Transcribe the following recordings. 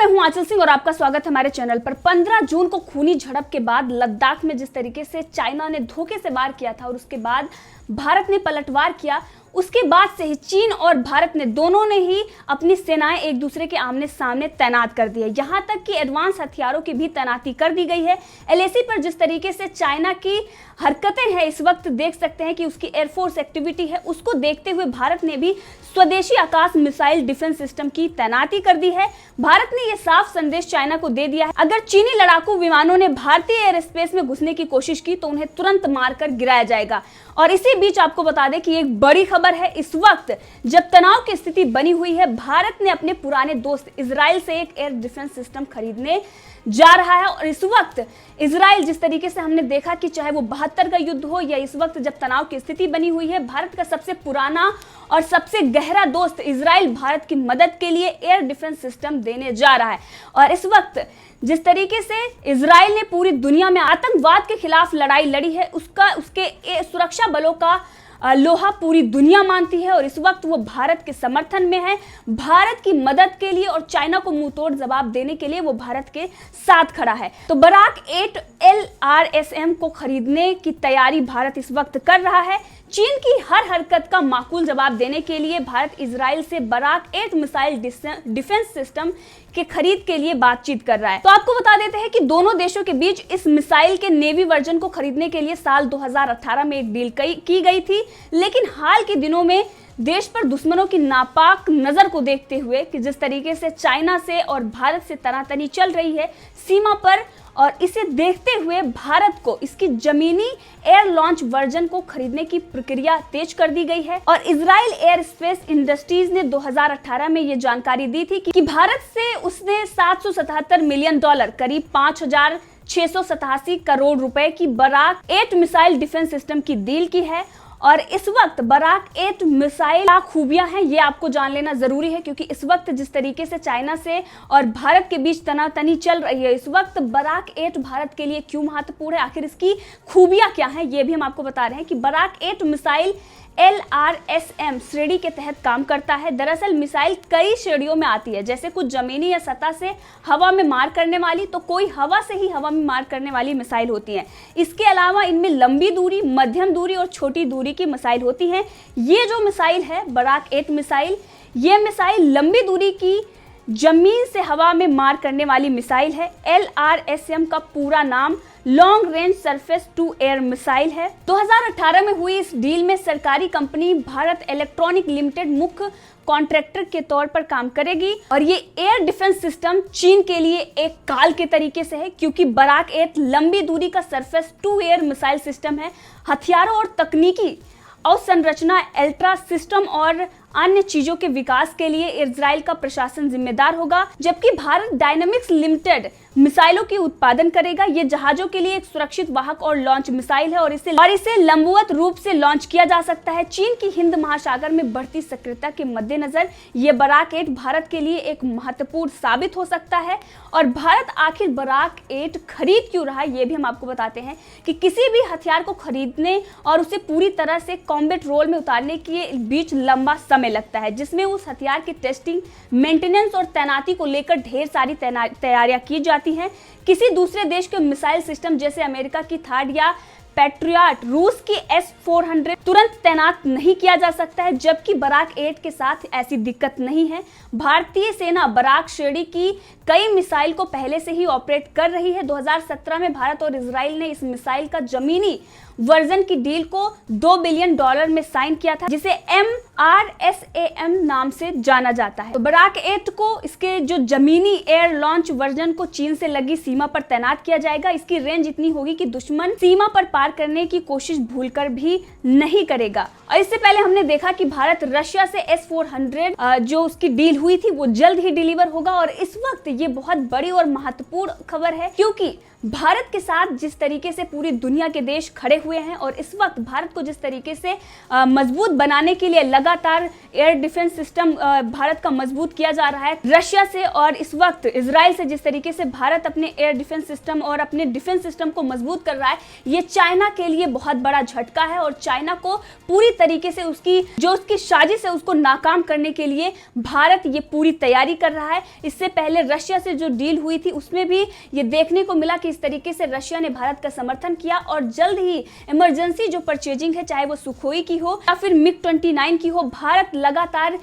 मैं हूं आंचल सिंह और आपका स्वागत है हमारे चैनल पर। 15 जून को खूनी झड़प के बाद लद्दाख में जिस तरीके से चाइना ने धोखे से वार किया था और उसके बाद भारत ने पलटवार किया, उसके बाद से ही चीन और भारत ने दोनों ने ही अपनी सेनाएं एक दूसरे के आमने सामने तैनात कर दी है। यहां तक कि एडवांस हथियारों की भी तैनाती कर दी गई है। एलएसी पर जिस तरीके से चाइना की हरकतें हैं इस वक्त देख सकते हैं कि उसकी एयरफोर्स एक्टिविटी है, उसको देखते हुए भारत ने भी स्वदेशी आकाश मिसाइल डिफेंस सिस्टम की तैनाती कर दी है। भारत ने यह साफ संदेश चाइना को दे दिया है, अगर चीनी लड़ाकू विमानों ने भारतीय एयर स्पेस में घुसने की कोशिश की तो उन्हें तुरंत मारकर गिराया जाएगा। और इसी बीच आपको बता दें कि एक बड़ी खबर है, इस वक्त जब तनाव की स्थिति बनी हुई है, भारत ने अपने पुराने दोस्त इजराइल से एक एयर डिफेंस सिस्टम खरीदने जा रहा है। और इस वक्त इजराइल, जिस तरीके से हमने देखा कि चाहे वो 72 का युद्ध हो या इस वक्त जब तनाव की स्थिति बनी हुई है, भारत का सबसे पुराना और सबसे गहरा दोस्त इजराइल भारत की मदद के लिए एयर डिफेंस सिस्टम देने जा रहा है। और इस वक्त जिस तरीके से इजराइल ने पूरी दुनिया में आतंकवाद के खिलाफ लड़ाई लड़ी है, उसके सुरक्षा बलों का लोहा पूरी दुनिया मानती है और इस वक्त वो भारत के समर्थन में है, भारत की मदद के लिए और चाइना को मुंहतोड़ जवाब देने के लिए वो भारत के साथ खड़ा है। तो बराक 8 LRSM को खरीदने की तैयारी भारत इस वक्त कर रहा है। चीन की हर हरकत का माकूल जवाब देने के लिए भारत इजराइल से बराक 8 मिसाइल डिफेंस सिस्टम के खरीद के लिए बातचीत कर रहा है। तो आपको बता देते हैं कि दोनों देशों के बीच इस मिसाइल के नेवी वर्जन को खरीदने के लिए साल 2018 में एक डील की गई थी, लेकिन हाल के दिनों में देश पर दुश्मनों की नापाक नजर को देखते हुए कि जिस तरीके से चाइना से और भारत से तनातनी चल रही है सीमा पर, और इसे देखते हुए भारत को इसकी जमीनी एयर लॉन्च वर्जन को खरीदने की प्रक्रिया तेज कर दी गई है। और इजराइल एयर स्पेस इंडस्ट्रीज ने 2018 में ये जानकारी दी थी कि भारत से उसने $777 मिलियन करीब 5,687 करोड़ रुपए की बराक 8 मिसाइल डिफेंस सिस्टम की डील की है। और इस वक्त बराक 8 मिसाइल क्या खूबियां हैं ये आपको जान लेना जरूरी है, क्योंकि इस वक्त जिस तरीके से चाइना से और भारत के बीच तनातनी चल रही है, इस वक्त बराक 8 भारत के लिए क्यों महत्वपूर्ण है, आखिर इसकी खूबियां क्या हैं, ये भी हम आपको बता रहे हैं कि बराक 8 मिसाइल LRSM श्रेणी के तहत काम करता है। दरअसल मिसाइल कई श्रेणियों में आती है, जैसे कुछ जमीनी या सतह से हवा में मार करने वाली, तो कोई हवा से ही हवा में मार करने वाली मिसाइल होती है। इसके अलावा इनमें लंबी दूरी, मध्यम दूरी और छोटी दूरी की मिसाइल होती है। ये जो मिसाइल है बराक 8 मिसाइल, ये मिसाइल लंबी दूरी की जमीन से हवा में मार करने वाली मिसाइल है। LRSM का पूरा नाम long range surface to air missile है। 2018 में हुई इस डील में सरकारी कंपनी भारत इलेक्ट्रॉनिक लिमिटेड मुख्य कॉन्ट्रैक्टर के तौर पर काम करेगी। और ये एयर डिफेंस सिस्टम चीन के लिए एक काल के तरीके से है, क्योंकि बराक 8 लंबी दूरी का surface to air missile system है। हथियारों और तकनीकी अवसंरचना, अल्ट्रा सिस्टम और अन्य चीजों के विकास के लिए इजराइल का प्रशासन जिम्मेदार होगा, जबकि भारत डायनामिक्स लिमिटेड मिसाइलों की उत्पादन करेगा। ये जहाजों के लिए एक सुरक्षित वाहक और लॉन्च मिसाइल है और इसे लंबवत रूप से लॉन्च किया जा सकता है। चीन की हिंद महासागर में बढ़ती सक्रियता के मद्देनजर ये बराक 8 भारत के लिए एक महत्वपूर्ण साबित हो सकता है। और भारत आखिर बराक 8 खरीद क्यों रहा है ये भी हम आपको बताते हैं कि किसी भी हथियार को खरीदने और उसे पूरी तरह से कॉम्बैट रोल में उतारने के बीच लंबा समय लगता है, जिसमें उस हथियार की टेस्टिंग, मेंटेनेंस और तैनाती को लेकर ढेर सारी तैयारियां की जाती हैं। किसी दूसरे देश के मिसाइल सिस्टम जैसे अमेरिका की थार्ड या पैट्रियट, रूस की S-400 तुरंत तैनात नहीं किया जा सकता है, जबकि बराक 8 के साथ ऐसी दिक्कत नहीं है। भारतीय सेना बराक श्रेणी की कई मिसाइल को पहले से ही ऑपरेट कर रही है। 2017 में भारत और इजराइल ने इस मिसाइल का जमीनी वर्जन की डील को $2 बिलियन में साइन किया था, जिसे MRSAM नाम से जाना जाता है। तो बराक 8 को इसके जो जमीनी एयर लॉन्च वर्जन को चीन से लगी सीमा पर तैनात किया जाएगा। इसकी रेंज इतनी होगी कि दुश्मन सीमा पर पार करने की कोशिश भूलकर भी नहीं करेगा। और इससे पहले हमने देखा कि भारत रशिया से S-400 जो उसकी डील हुई थी वो जल्द ही डिलीवर होगा। और इस वक्त ये बहुत बड़ी और महत्वपूर्ण खबर है, क्योंकि भारत के साथ जिस तरीके से पूरी दुनिया के देश खड़े हुए हैं और इस वक्त भारत को जिस तरीके से मजबूत बनाने के लिए लगातार एयर डिफेंस सिस्टम भारत का मजबूत किया जा रहा है, रशिया से और इस वक्त इजराइल से जिस तरीके से भारत अपने एयर डिफेंस सिस्टम और अपने डिफेंस सिस्टम को मजबूत कर रहा है, ये चाइना के लिए बहुत बड़ा झटका है और चाइना को पूरी तरीके से उसकी साजिश है उसको नाकाम करने के लिए भारत ये पूरी तैयारी कर रहा है। इससे पहले रशिया से जो डील हुई थी उसमें भी ये देखने को मिला कि इस तरीके से रशिया ने भारत का समर्थन किया और जल्द ही इमरजेंसी जो परचेजिंग है, चाहे वो सुखोई की हो या फिर मिग-29 की हो, भारत लगातार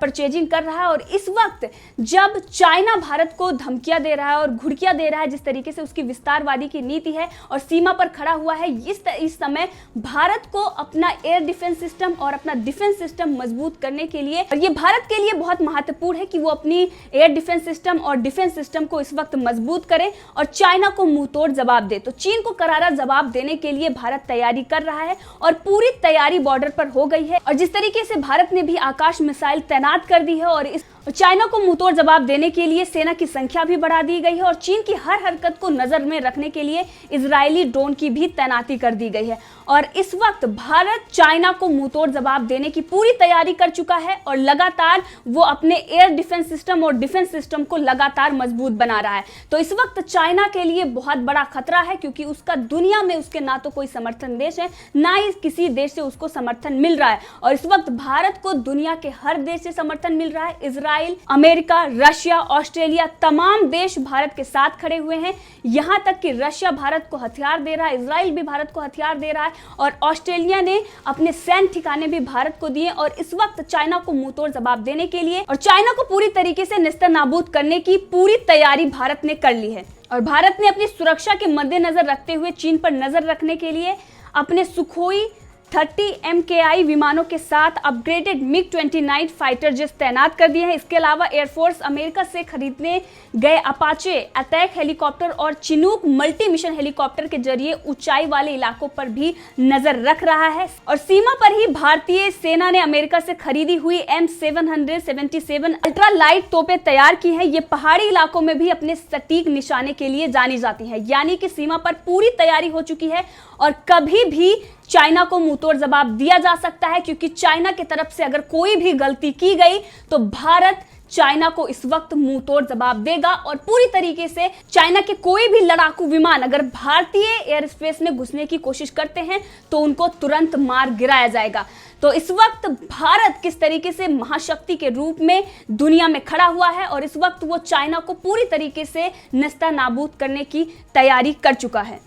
परचेजिंग कर रहा है। और इस वक्त जब चाइना भारत को धमकियां दे रहा है और घुड़कियां दे रहा है, जिस तरीके से उसकी विस्तारवादी की नीति है और सीमा पर खड़ा हुआ है, इस समय भारत को अपना एयर डिफेंस सिस्टम और अपना डिफेंस सिस्टम मजबूत करने के लिए, और ये भारत के लिए बहुत महत्वपूर्ण है कि वो अपनी एयर डिफेंस सिस्टम और डिफेंस सिस्टम को इस वक्त मजबूत करे और चाइना को मुंहतोड़ जवाब दे। तो चीन को करारा जवाब देने के लिए भारत तैयारी कर रहा है और पूरी तैयारी बॉर्डर पर हो गई है। और जिस तरीके से भारत ने भी आकाश मिसाइल तैनात कर दी है और इस चाइना को मुंहतोड़ जवाब देने के लिए सेना की संख्या भी बढ़ा दी गई है और चीन की हर हरकत को नजर में रखने के लिए इजरायली ड्रोन की भी तैनाती कर दी गई है। और इस वक्त भारत चाइना को मुंहतोड़ जवाब देने की पूरी तैयारी कर चुका है और लगातार वो अपने एयर डिफेंस सिस्टम और डिफेंस सिस्टम को लगातार मजबूत बना रहा है। तो इस वक्त चाइना के लिए बहुत बड़ा खतरा है, क्योंकि उसका दुनिया में उसके ना तो कोई समर्थन देश है, ना ही किसी देश से उसको समर्थन मिल रहा है। और इस वक्त भारत को दुनिया के हर देश से समर्थन मिल रहा है। इजराइल, अमेरिका, रशिया, ऑस्ट्रेलिया, तमाम देश भारत के साथ खड़े हुए हैं। यहां तक कि रशिया भारत को हथियार दे रहा है, इजराइल भी भारत को हथियार दे रहा है और ऑस्ट्रेलिया ने अपने सैन्य ठिकाने भी भारत को दिए। और इस वक्त चाइना को मुंहतोड़ जवाब देने के लिए और चाइना को पूरी तरीके से नेस्तनाबूद करने की पूरी तैयारी भारत ने कर ली है। और भारत ने अपनी सुरक्षा के मद्देनजर रखते हुए चीन पर नजर रखने के लिए अपने सुखोई 30 MKI विमानों के साथ अपग्रेडेड मिग-29 फाइटर जेट तैनात कर दिए हैं। इसके अलावा एयरफोर्स अमेरिका से खरीदने गए अपाचे अटैक हेलीकॉप्टर और चिनूक मल्टी मिशन हेलीकॉप्टर के जरिए ऊंचाई वाले इलाकों पर भी नजर रख रहा है। और सीमा पर ही भारतीय सेना ने अमेरिका से खरीदी हुई M777 अल्ट्रा लाइट तोपें तैयार की हैं। ये पहाड़ी इलाकों में भी अपने सटीक निशाने के लिए जानी जाती हैं, यानी कि सीमा पर पूरी तैयारी हो चुकी है और कभी भी चाइना को मुंहतोड़ जवाब दिया जा सकता है, क्योंकि चाइना की तरफ से अगर कोई भी गलती की गई तो भारत चाइना को इस वक्त मुंहतोड़ जवाब देगा। और पूरी तरीके से चाइना के कोई भी लड़ाकू विमान अगर भारतीय एयर स्पेस में घुसने की कोशिश करते हैं तो उनको तुरंत मार गिराया जाएगा। तो इस वक्त भारत किस तरीके से महाशक्ति के रूप में दुनिया में खड़ा हुआ है और इस वक्त वो चाइना को पूरी तरीके से नेस्तनाबूद करने की तैयारी कर चुका है।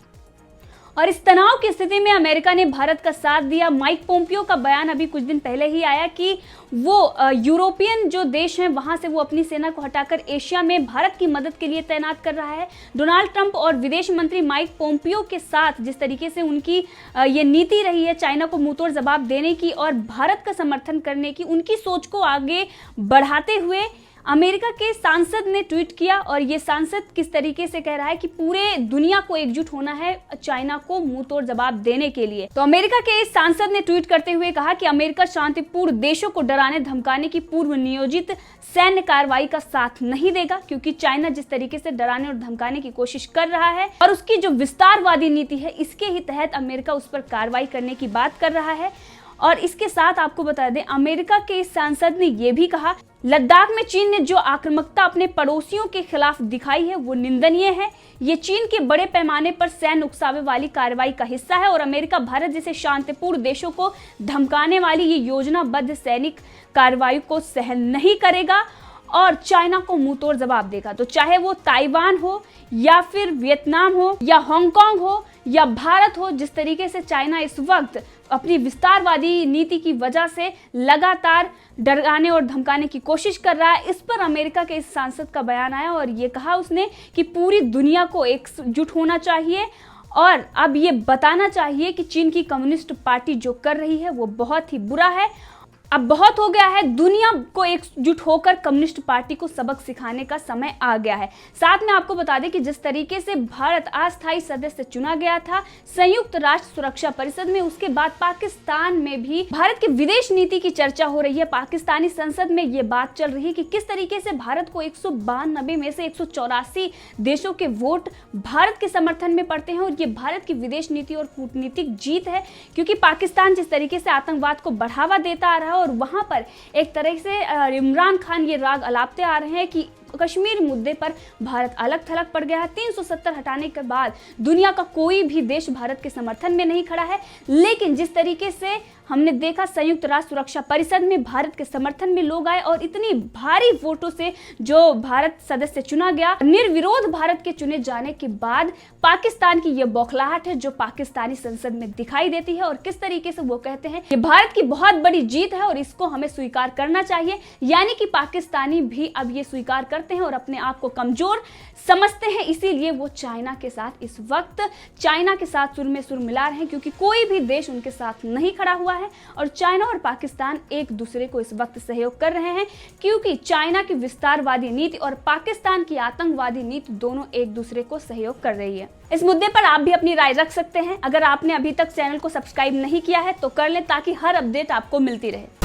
और इस तनाव की स्थिति में अमेरिका ने भारत का साथ दिया। माइक पोम्पियो का बयान अभी कुछ दिन पहले ही आया कि वो यूरोपियन जो देश हैं वहां से वो अपनी सेना को हटाकर एशिया में भारत की मदद के लिए तैनात कर रहा है। डोनाल्ड ट्रंप और विदेश मंत्री माइक पोम्पियो के साथ जिस तरीके से उनकी ये नीति रही है चाइना को मुंहतोड़ जवाब देने की और भारत का समर्थन करने की, उनकी सोच को आगे बढ़ाते हुए अमेरिका के सांसद ने ट्वीट किया। और ये सांसद किस तरीके से कह रहा है कि पूरे दुनिया को एकजुट होना है चाइना को मुंहतोड़ जवाब देने के लिए। तो अमेरिका के इस सांसद ने ट्वीट करते हुए कहा कि अमेरिका शांतिपूर्ण देशों को डराने धमकाने की पूर्व नियोजित सैन्य कार्रवाई का साथ नहीं देगा, क्योंकि चाइना जिस तरीके से डराने और धमकाने की कोशिश कर रहा है और उसकी जो विस्तारवादी नीति है इसके ही तहत अमेरिका उस पर कार्रवाई करने की बात कर रहा है। और इसके साथ आपको बता दें, अमेरिका के इस सांसद ने यह भी कहा, लद्दाख में चीन ने जो आक्रामकता अपने पड़ोसियों के खिलाफ दिखाई है वो निंदनीय है। ये चीन के बड़े पैमाने पर सैन्य उकसावे वाली कार्रवाई का हिस्सा है और अमेरिका भारत जैसे शांतिपूर्ण देशों को धमकाने वाली ये योजनाबद्ध सैनिक कार्रवाई को सहन नहीं करेगा और चाइना को मुंहतोड़ जवाब देगा। तो चाहे वो ताइवान हो या फिर वियतनाम हो या हांगकांग हो या भारत हो, जिस तरीके से चाइना इस वक्त अपनी विस्तारवादी नीति की वजह से लगातार डराने और धमकाने की कोशिश कर रहा है, इस पर अमेरिका के इस सांसद का बयान आया और ये कहा उसने कि पूरी दुनिया को एकजुट होना चाहिए और अब ये बताना चाहिए कि चीन की कम्युनिस्ट पार्टी जो कर रही है वो बहुत ही बुरा है अब बहुत हो गया है, दुनिया को एकजुट होकर कम्युनिस्ट पार्टी को सबक सिखाने का समय आ गया है। साथ में आपको बता दें कि जिस तरीके से भारत अस्थायी सदस्य चुना गया था संयुक्त राष्ट्र सुरक्षा परिषद में, उसके बाद पाकिस्तान में भी भारत की विदेश नीति की चर्चा हो रही है। पाकिस्तानी संसद में ये बात चल रही है कि किस तरीके से भारत को 192 में से 184 देशों के वोट भारत के समर्थन में पड़ते हैं, और ये भारत की विदेश नीति और कूटनीतिक जीत है, क्योंकि पाकिस्तान जिस तरीके से आतंकवाद को बढ़ावा देता आ रहा है और वहां पर एक तरह से इमरान खान ये राग अलापते आ रहे हैं कि कश्मीर मुद्दे पर भारत अलग थलग पड़ गया है। 370 हटाने के बाद दुनिया का कोई भी देश भारत के समर्थन में नहीं खड़ा है, लेकिन जिस तरीके से हमने देखा संयुक्त राष्ट्र सुरक्षा परिषद में भारत के समर्थन में लोग आए और इतनी भारी वोटों से जो भारत सदस्य चुना गया, निर्विरोध भारत के चुने जाने के बाद पाकिस्तान की यह बौखलाहट है जो पाकिस्तानी संसद में दिखाई देती है, और किस तरीके से वो कहते हैं कि भारत की बहुत बड़ी जीत है और इसको हमें स्वीकार करना चाहिए। यानी कि पाकिस्तानी भी अब ये स्वीकार करते हैं और अपने आप को कमजोर समझते हैं, इसीलिए वो चाइना के साथ इस वक्त चाइना के साथ सुर में सुर मिला रहे हैं, क्योंकि कोई भी देश उनके साथ नहीं खड़ा हुआ है और चाइना और पाकिस्तान एक दूसरे को इस वक्त सहयोग कर रहे हैं, क्योंकि चाइना की विस्तारवादी नीति और पाकिस्तान की आतंकवादी नीति दोनों एक दूसरे को सहयोग कर रही है। इस मुद्दे पर आप भी अपनी राय रख सकते हैं। अगर आपने अभी तक चैनल को सब्सक्राइब नहीं किया है तो कर लें, ताकि हर अपडेट आपको मिलती रहे।